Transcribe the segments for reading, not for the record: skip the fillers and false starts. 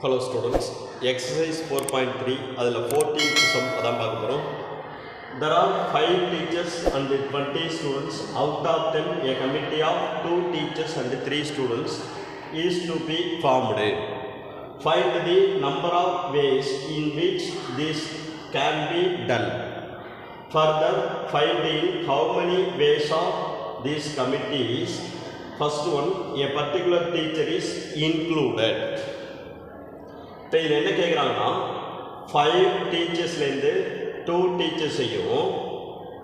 Hello students, exercise 4.3 அதில் 14th sum அதான் பார்க்க போகிறோம். There are 5 teachers and 20 students. Out of them, a committee of 2 teachers and 3 students is to be formed. Find the number of ways in which this can be done. Further, find how many ways of these committees. First one, a particular teacher is included. இப்போ இதில் என்ன கேட்குறாங்கன்னா 5 டீச்சர்ஸ்லேருந்து 2 டீச்சர்ஸையும்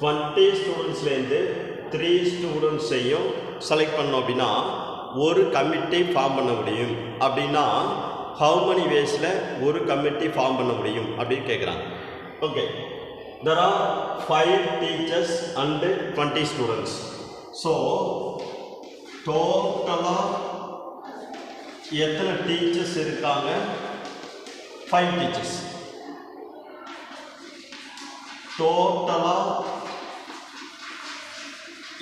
20 ஸ்டூடெண்ட்ஸ்லேருந்து 3 ஸ்டூடெண்ட்ஸையும் select பண்ணோம் அப்படின்னா ஒரு committee form பண்ண முடியும். அப்படின்னா ஹவு மெனி வேஸில் ஒரு கமிட்டி ஃபார்ம் பண்ண முடியும் அப்படின்னு கேட்குறாங்க. Okay, there are 5 teachers and 20 students. So டோட்டலாக எத்தனை டீச்சர்ஸ் இருக்காங்க? 5 teachers. டோட்டலாக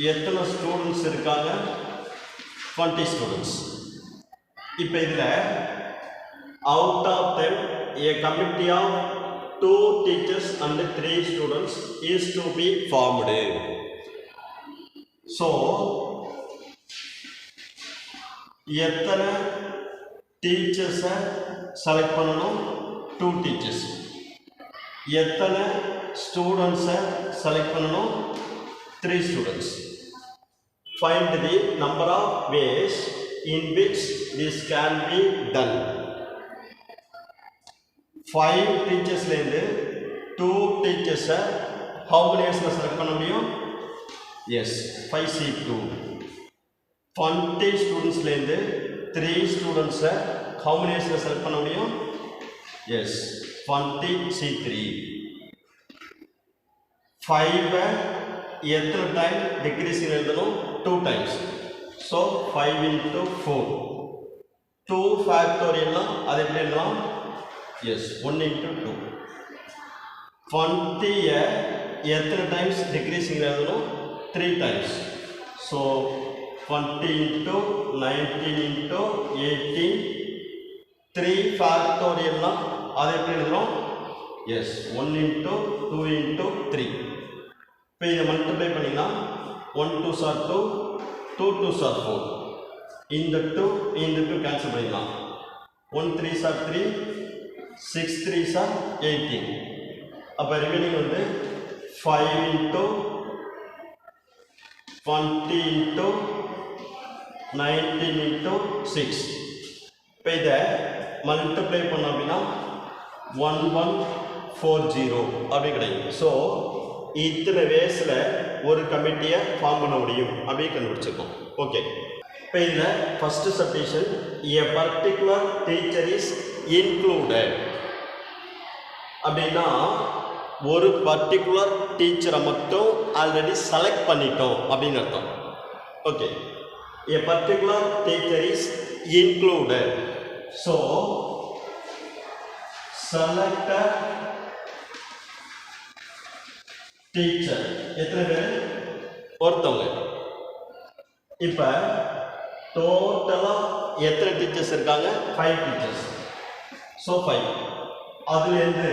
எத்தனை ஸ்டூடெண்ட்ஸ் இருக்காங்க? 20 ஸ்டூடெண்ட்ஸ். இப்போ இதில் out of them a committee of 2 teachers and 3 students is to be formed. So எத்தனை டீச்சர்ஸை செலக்ட் பண்ணணும்? 2 teachers. எத்தனை ஸ்டூடெண்ட்ஸை செலக்ட் பண்ணணும்? 3 students. Find the number of ways in which this can be done. 5 டீச்சர்ஸ்லேருந்து 2 டீச்சர்ஸை how many ways செலக்ட் பண்ண முடியும்? Yes, 5C2. 20 ஸ்டூடெண்ட்ஸ்லேருந்து 3 ஸ்டூடெண்ட்ஸை how many ways செலக்ட் பண்ண முடியும்? S, 20C3. 5 எத்தனை டைம் டிக்ரீஸிங் எழுதணும்? 2 times. So 5 into 4. 2 ஃபேக்டோரியல்னா அது எப்படி எழுதலாம்? S, 1 into 2. 20 எத்தனை டைம்ஸ் டிக்ரீஸிங் எழுதணும்? 3 times. So 20 into 19 into 18. 3 ஃபேக்டோரியல்னா அது எப்படி எழுதுகிறோம்? Yes, 1 into 2 into 3. இப்போ இதை மல்டிப்ளை பண்ணிங்கன்னா 1 2s are 2, 2 2s are 4. இந்த 2 இந்த 2 கேன்சல் பண்ணிடலாம். 1 3s are 3, 6 3s are 18. அப்போ ரிமைனிங் வந்து 5 into 20 into 19 into 6. இப்போ இதை மல்டிப்ளை பண்ணோம் அப்படின்னா 1140 அப்படி கிடைக்கும். ஸோ இத்தனை வேஸில் ஒரு கமிட்டியை ஃபார்ம் பண்ண முடியும் அப்படின்னு கண்டுபிடிச்சிருக்கோம். ஓகே, இப்போ இதில் first submission a particular teacher is included அப்படின்னா ஒரு பர்டிகுலர் டீச்சரை மட்டும் ஆல்ரெடி செலக்ட் பண்ணிட்டோம் அப்படின்னு அர்த்தம். Okay, a particular teacher is included. So select a teacher. எத்தனை பேர்? ஒருத்தவங்க. இப்போ டோட்டலாக எத்தனை டீச்சர்ஸ் இருக்காங்க? 5 teachers. ஸோ 5. அதுலேருந்து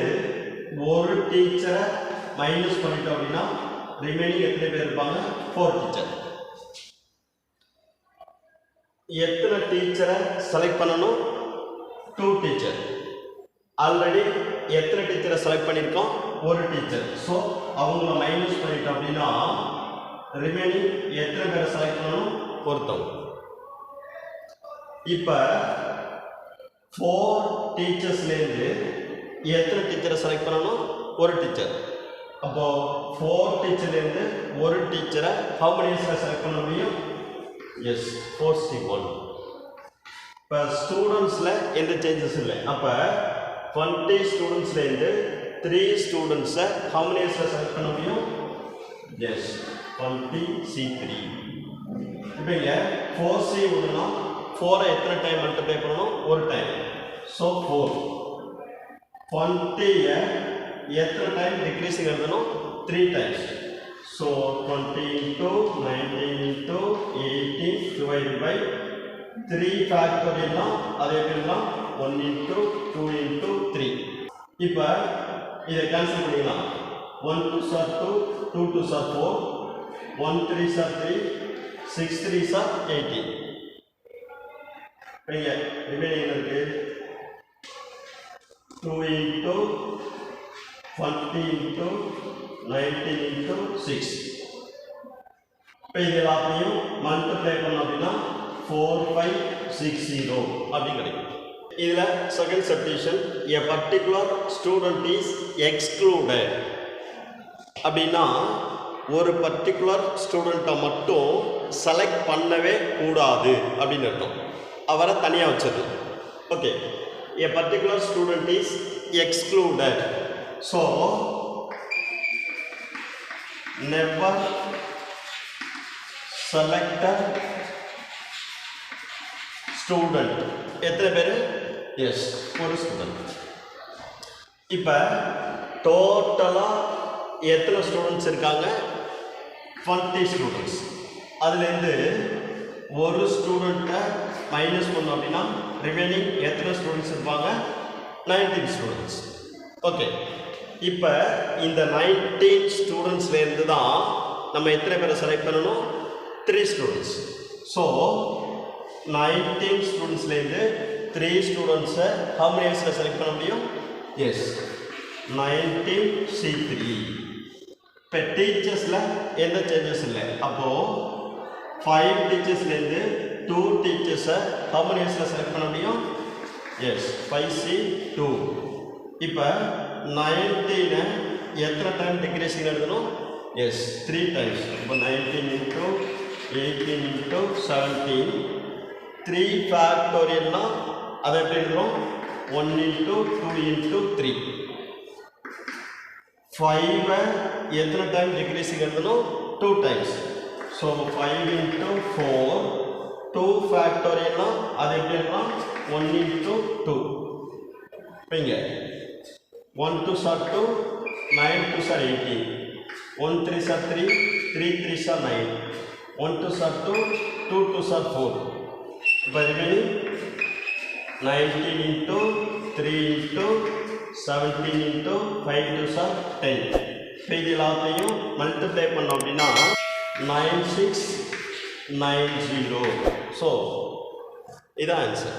ஒரு டீச்சரை மைனஸ் பண்ணிட்டோம் அப்படின்னா ரிமைனிங் எத்தனை பேர் இருப்பாங்க? 4 teachers. எத்தனை டீச்சரை செலக்ட் பண்ணணும்? 2 teachers. ஆல்ரெடி எத்தனை டீச்சரை செலக்ட் பண்ணியிருக்கோம்? ஒரு டீச்சர். ஸோ அவங்கள மைனஸ் பண்ணிட்டோம் அப்படின்னா ரிமைனிங் எத்தனை பேரை செலக்ட் பண்ணணும்? ஒருத்தவங்க. இப்போ 4 டீச்சர்ஸ்லேருந்து எத்தனை டீச்சரை செலக்ட் பண்ணணும்? ஒரு டீச்சர். அப்போ 4 டீச்சர்லேருந்து ஒரு டீச்சரை how many ways செலக்ட் பண்ண முடியும்? S, 4C1. இப்போ ஸ்டூடெண்ட்ஸில் எந்த சேஞ்சஸ் இல்லை. அப்போ 20 ஸ்டூடெண்ட்ஸ்லேருந்து 3 ஸ்டூடெண்ட்ஸை how many ways செலக்ட் பண்ண முடியும்? S, 20C3. இப்போ இங்கே 4C1னா 4 எத்தனை டைம் மல்டிப்ளை பண்ணணும்? ஒரு டைம். ஸோ 4. 20 எத்தனை டைம் டிக்ரீஸிங் எழுதணும்? 3 times. So 20 into 19 into 18 divided by 3 factorial அது எப்படின்னா 1 into 2 into 3. இப்போ இதை கேன்சல் பண்ணிக்கலாம். 1 2s are 2, 2 2s are 4, 1 3s are 3, 6 3s are 18. இங்கே ரிமைனிங் இருக்கு 2 into 20 into 19 into 6. இப்போ இது எல்லாத்தையும் மல்டிப்ளை பண்ணோம் அப்படின்னா 4560 அப்படி கிடைக்கும். இதில் second subdivision a particular student is excluded அப்படின்னா ஒரு பர்டிகுலர் ஸ்டூடெண்ட்டை மட்டும் செலக்ட் பண்ணவே கூடாது அப்படின்னு அர்த்தம். அவரை தனியாக வச்சது. Okay, a particular student is excluded. So never selected student. எத்தனை பேர்? எஸ், ஒரு ஸ்டூடெண்ட். இப்போ டோட்டலாக எத்தனை ஸ்டூடெண்ட்ஸ் இருக்காங்க? 20 ஸ்டூடெண்ட்ஸ். அதுலேருந்து ஒரு ஸ்டூடெண்ட்டை மைனஸ் பண்ணோம் அப்படின்னா ரிமைனிங் எத்தனை ஸ்டூடெண்ட்ஸ் இருப்பாங்க? 19 ஸ்டூடெண்ட்ஸ். ஓகே, இப்போ இந்த 19 ஸ்டூடெண்ட்ஸ்லேருந்து தான் நம்ம எத்தனை பேரை செலக்ட் பண்ணணும்? 3 ஸ்டூடெண்ட்ஸ். ஸோ 19 ஸ்டூடெண்ட்ஸ்லேருந்து 3 ஸ்டூடெண்ட்ஸை how many இயர்ஸில் செலக்ட் பண்ண முடியும்? S, 19C3. இப்போ டீச்சர்ஸில் எந்த சேஞ்சஸ் இல்லை. அப்போது 5 டீச்சர்ஸ்லேருந்து 2 டீச்சர்ஸை how many இயர்ஸில் செலக்ட் பண்ண முடியும்? Yes, 5C2. இப்போ 19 எத்தனை டைம் டிக்ரீஸிங் எழுதணும்? Yes, 3 times. இப்போ 19 into 18 into 17. 3 ஃபேக்டோரியல்னா அதை எப்படி எழுதுகிறோம்? 1 into 2 into 3. 5 எத்தனை டைம் டிக்ரீஸிங் எழுதணும்? 2 டைம்ஸ். So 5 into 4. 2 ஃபேக்டோரியல்னா அது எப்படி எழுதலாம்? 1 into 2. இங்கே 1 2s are 2, 9 2s are 18, 1 3s are 3, 3 3s are 9, 1 2s are 2, 2 2s are 4. இப்போ remaining 19 into 3 into 17 into 5 2s are 10. இப்போ இது எல்லாத்தையும் மல்டிப்ளை பண்ணோம் அப்படின்னா 9690. ஸோ இதான் ஆன்சர்.